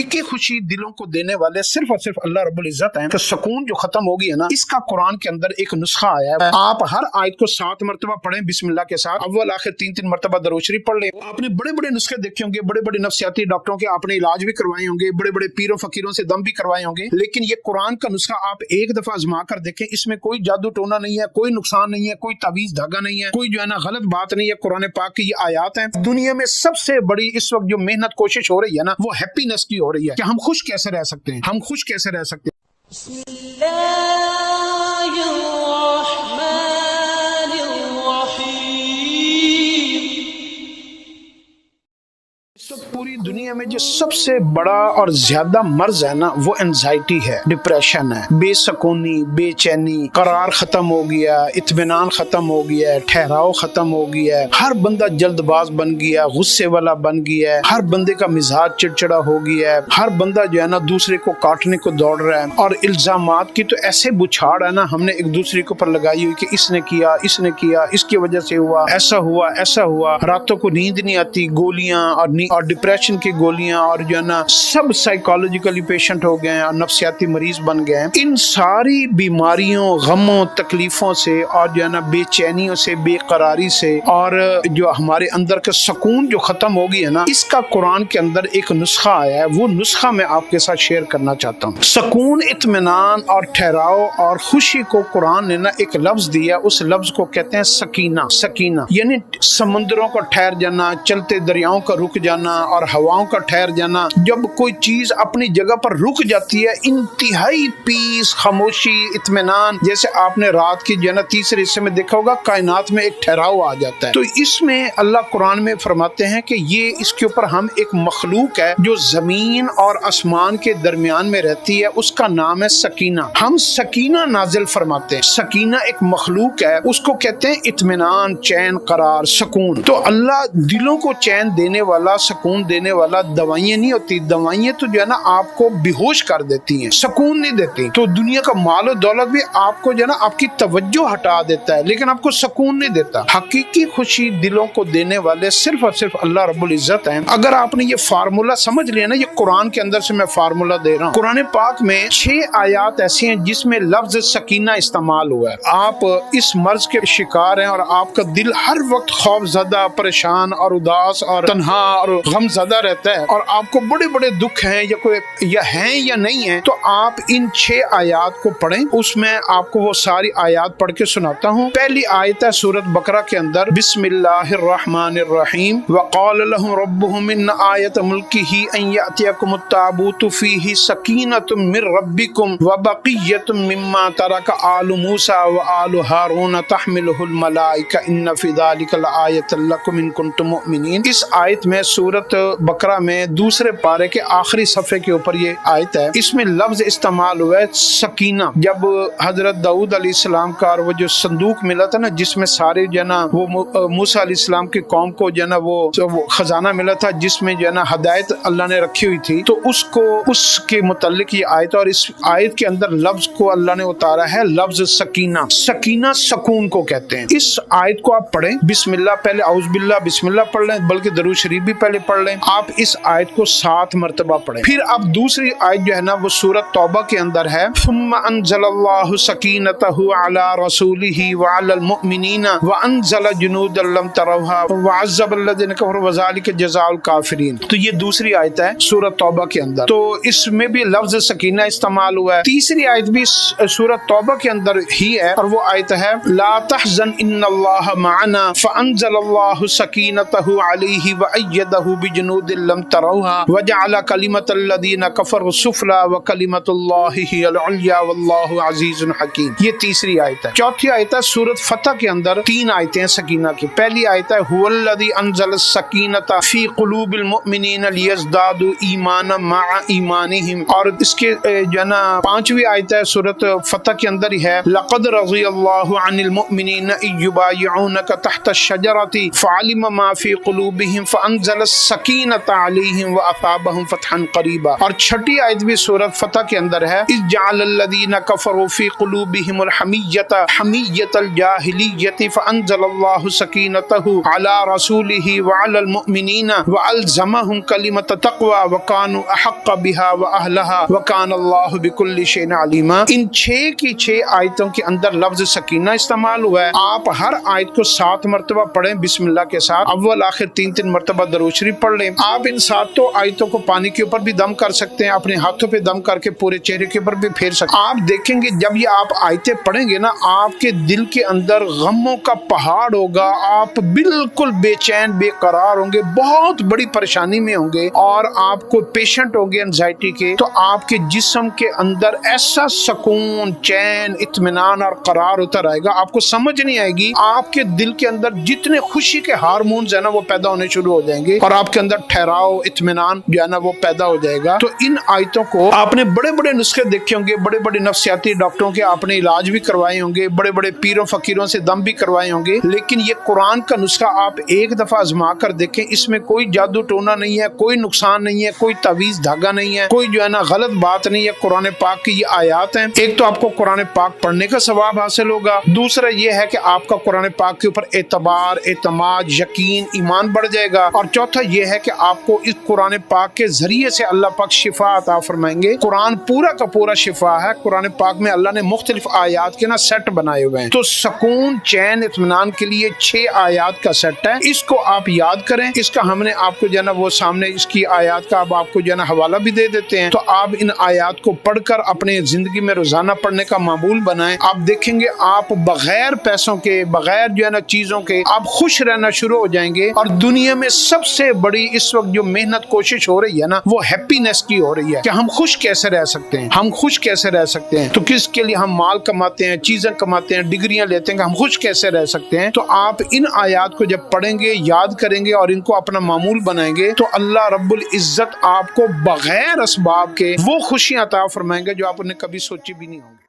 की खुशी दिलों को देने वाले सिर्फ और सिर्फ अल्लाह रब्बुल इज्जत हैं। तो सुकून जो खत्म हो गई है ना, इसका कुरान के अंदर एक नुस्खा आया है। आप हर आयत को 7 मरतबा पढ़ें बिस्मिल्लाह के साथ, अव्वल आखिर 3-3 मरतबा दरूद शरीफ पढ़ लें। आपने बड़े बड़े नुस्खे देखे होंगे, बड़े बड़े नफ्सियाती डॉक्टरों के आपने इलाज भी करवाए होंगे, बड़े बड़े पीरों फकीरों से दम भी करवाए होंगे, लेकिन ये कुरान का नुस्खा आप एक दफा आजमा कर देखें। इसमें कोई जादू टोना नहीं है, कोई नुकसान नहीं है, कोई तावीज धागा नहीं है, कोई जो है ना गलत बात नहीं है। कुरान पाक की ये आयात है। दुनिया में सबसे बड़ी इस वक्त जो मेहनत कोशिश हो रही है ना, वो हैप्पीनेस की हो रही है कि हम खुश कैसे रह सकते हैं, हम खुश कैसे रह सकते हैं। पूरी दुनिया में जो सबसे बड़ा और ज्यादा मर्ज है ना, वो एंजाइटी है, डिप्रेशन है, बेसकूनी, बेचैनी, करार खत्म हो गया, इत्मीनान खत्म हो गया है, ठहराव खत्म हो गया है, हर बंदा जल्दबाज बन गया, गुस्से वाला बन गया है, हर बंदे का मिजाज चिड़चिड़ा हो गया है, हर बंदा जो है ना दूसरे को काटने को दौड़ रहा है। और इल्जामात की तो ऐसे बुछाड़ है ना, हमने एक दूसरे के ऊपर लगाई हुई कि इसने किया, इसकी वजह से हुआ, ऐसा हुआ, रातों को नींद नहीं आती, गोलियां और डिप्रेशन की गोलियां, और जो है ना सब साइकोलॉजिकली पेशेंट हो गए हैं और नफ्सियाती मरीज बन गए हैं। इन सारी बीमारियों, गमों, तकलीफों से और जो है ना बेचैनियों से, बेकरारी से, और जो हमारे अंदर का सुकून जो खत्म हो गई है ना, इसका कुरान के अंदर एक नुस्खा आया है। वो नुस्खा मैं आपके साथ शेयर करना चाहता हूँ। सुकून, इत्मीनान और ठहराव और खुशी को कुरान ने ना एक लफ्ज दिया, उस लफ्ज को कहते हैं सकीना। सकीना यानी समुद्रों का ठहर जाना, चलते दरियाओं का रुक जाना और हवाओं का ठहर जाना। जब कोई चीज अपनी जगह पर रुक जाती है, इंतहाई पीस, खामोशी, इत्मीनान, जैसे आपने रात की जो है ना तीसरे हिस्से में देखा होगा, कायनात में एक ठहराव आ जाता है। तो इसमें अल्लाह कुरान में फरमाते हैं कि ये इसके ऊपर हम एक मखलूक है जो जमीन और आसमान के दरमियान में रहती है, उसका नाम है सकीना। हम सकीना नाजिल फरमाते हैं। सकीना एक मखलूक है, उसको कहते हैं इत्मीनान, चैन, करार, सुकून। तो अल्लाह दिलों को चैन देने वाला, सुकून देने वाला दवाइयाँ नहीं होती। दवाइयाँ तो जो है ना आपको बेहोश कर देती हैं, सुकून नहीं देती। तो दुनिया का माल और दौलत भी आपको जो है ना आपकी तवज्जो हटा देता है, लेकिन आपको सुकून नहीं देता। हकीकी खुशी दिलों को देने वाले सिर्फ और सिर्फ अल्लाह रब्बुल इज्जत हैं। अगर आपने ये फार्मूला समझ लिया ना, ये कुरान के अंदर से मैं फार्मूला दे रहा हूँ। कुरान पाक में 6 आयात ऐसी हैं जिसमें लफ्ज सकीना इस्तेमाल हुआ है। आप इस मर्ज के शिकार हैं और आपका दिल हर वक्त खौफज़दा, परेशान और उदास और तन्हा और गमज़दा रहता है, और आपको बड़े बड़े दुख हैं या नहीं है, तो आप इन 6 आयात को पढ़ें। उसमें आपको वो सारी आयात पढ़ के सुनाता हूँ। पहली आयत है सूरत बकरा के अंदर, बिस्मिल्लाहिर्रहमानिर्रहीम, वक़ाल लहुम रब्बुहुम इन्न आयत मुल्किही अन यअतियकुमुत ताबूतु फीही सकीनतुम मिर रब्बिकुम व बक़िय्यतुम मिम्मा तरक आलु मूसा व आलु हारून तहमिलुहुल मलाइका इन्न फी ज़ालिका लआयतन लकुम इन कुंतुम मुमिनीन। इस आयत में सूरत बकरा में दूसरे पारे के आखिरी सफ़े के ऊपर ये आयत है। इसमें लफ्ज इस्तेमाल हुआ है सकीना। जब हजरत दाऊद अलैहिस्सलाम का वो जो संदूक मिला था ना, जिसमें सारे जो है ना वो मूसा अलैहिस्सलाम की कौम को जो है ना वो खजाना मिला था, जिसमें जो है ना हदायत अल्लाह ने रखी हुई थी, तो उसके मुतल्लिक ये आयत, और इस आयत के अंदर लफ्ज को अल्लाह ने उतारा है लफ्ज सकीना। सकीना सुकून को कहते हैं। इस आयत को आप पढ़ें, बिस्मिल्लाह, पहले औज़ बिल्लाह बिस्मिल्लाह पढ़ लें, बल्कि दरूद शरीफ भी पहले पढ़ लें। आप इस आयत को 7 मरतबा पढ़ें। फिर आप दूसरी आयत जो है ना वो सूरत तौबा के अंदर है, सुम्मा अंज़लल्लाहु सकीनतहु अला रसूलिही व अलल मुमिनीना व अंज़ल जुनूदन लम तरौहा व अज़्ज़बल्लज़ीना कफ़रू व ज़ालिका जज़ाउल काफ़िरीन। तो ये दूसरी आयत है सूरत तौबा के अंदर, तो इसमें भी लफ्ज सकीना इस्तेमाल हुआ है। तीसरी आयत भी सूरत तौबा के अंदर ही है, और वो आयत है ला तहज़न इन्नल्लाह मअना फ़अंज़लल्लाहु सकीनतहु अलैहि व अय्यदहु बिजुनूदिन लम तरौहा व जअल कलिमतल्लज़ीना कफ़रू सुफ़ला व कलिमतुल्लाहि हियल उल्या वल्लाहु अज़ीज़ुन हकीम। ये तीसरी आयत है। चौथी आयत है सूरत फतह के अंदर 3 आयतें हैं सकीना की। पहली आयत है हुवल्लज़ी अंज़ल सकीनता फ़ी क़ुलूबिल मुमिनीना लियज़दादू ईमाना मअ ईमानिहिम, और इसके जो है ना 5वीं आयत है सूरत फतह के अंदर ही है, लक़द रज़ियल्लाहु अनिल मुमिनीना इज़ युबायिऊनका तहत अश-शजरति फ़अलिम मा फ़ी क़ुलूबिहिम फ़अंज़ल सकीनता علیہم واصابہم فتحا قریبا. اور چھٹی آیت بھی سورۃ فتح کے اندر ہے، اذ جعل الذین کفروا فی قلوبہم الحمیۃ حمیۃ الجاہلیۃ فانزل اللہ سکینتہ علی رسولہ وعلی المؤمنین والزمہم کلمۃ التقوی وکانوا احق بها واہلھا وکان اللہ بکل شیء علیما. ان 6 کی 6 آیتوں کے اندر لفظ سکینہ استعمال ہوا ہے. آپ ہر آیت کو 7 مرتبہ پڑھیں بسم اللہ کے ساتھ، اول آخر 3 مرتبہ درود شریف پڑھ لیں. آپ ان 7 آیتوں کو پانی کے اوپر بھی دم کر سکتے ہیں، اپنے ہاتھوں پہ دم کر کے پورے چہرے کے اوپر بھی پھیر سکتے ہیں. آپ دیکھیں گے جب یہ آپ آیتیں پڑھیں گے نا، آپ کے دل کے اندر غموں کا پہاڑ ہوگا، آپ بالکل بے چین بے قرار ہوں گے، بہت بڑی پریشانی میں ہوں گے، اور آپ کو پیشنٹ ہوں گے انزائٹی کے، تو آپ کے جسم کے اندر ایسا سکون، چین، اطمینان اور قرار ہوتا رہے گا، آپ کو سمجھ نہیں آئے گی. آپ کے دل کے اندر جتنے خوشی کے ہارمونز ہیں نا وہ پیدا ہونے شروع ہو جائیں گے، اور آپ کے اندر ٹھہراؤ، اطمینان جو ہے نا وہ پیدا ہو جائے گا. تو ان آیتوں کو آپ نے بڑے بڑے نسخے دیکھے ہوں گے، بڑے بڑے نفسیاتی ڈاکٹروں کے آپ نے علاج بھی کروائے ہوں گے، بڑے بڑے پیروں فقیروں سے دم بھی کروائے ہوں گے، لیکن یہ قرآن کا نسخہ آپ ایک دفعہ آزما کر دیکھیں، اس میں کوئی جادو ٹونا نہیں ہے، کوئی نقصان نہیں ہے، کوئی تعویذ دھاگا نہیں ہے، کوئی جو ہے نا غلط بات نہیں ہے. قرآن پاک کی یہ آیات ہیں، ایک تو آپ کو قرآن پاک پڑھنے کا ثواب حاصل ہوگا، دوسرا یہ ہے کہ آپ کا قرآن پاک کے اوپر اعتبار، اعتماد، یقین، ایمان بڑھ جائے گا، اور چوتھا یہ ہے کہ آپ کو اس قرآن پاک کے ذریعے سے اللہ پاک شفا عطا فرمائیں گے. قرآن پورا کا پورا شفا ہے. قرآن پاک میں اللہ نے مختلف آیات کے نا سیٹ بنائے ہوئے ہیں، تو سکون، چین، اطمینان کے لیے 6 آیات کا سیٹ ہے. اس کو آپ یاد کریں. اس کا ہم نے آپ کو جو ہے نا وہ سامنے اس کی آیات کا اب آپ کو جو ہے نا حوالہ بھی دے دیتے ہیں، تو آپ ان آیات کو پڑھ کر اپنے زندگی میں روزانہ پڑھنے کا معمول بنائیں. آپ دیکھیں گے آپ بغیر پیسوں کے، بغیر جو ہے نا چیزوں کے، آپ خوش رہنا شروع ہو جائیں گے. اور دنیا میں سب سے بڑی اس وقت جو محنت کوشش ہو رہی ہے نا، وہ ہیپینس کی ہو رہی ہے کہ ہم خوش کیسے رہ سکتے ہیں، ہم خوش کیسے رہ سکتے ہیں. تو کس کے لیے ہم مال کماتے ہیں، چیزیں کماتے ہیں، ڈگریاں لیتے ہیں کہ ہم خوش کیسے رہ سکتے ہیں. تو آپ ان آیات کو جب پڑھیں گے، یاد کریں گے اور ان کو اپنا معمول بنائیں گے، تو اللہ رب العزت آپ کو بغیر اسباب کے وہ خوشیاں عطا فرمائیں گے جو آپ نے کبھی سوچی بھی نہیں ہوں گی.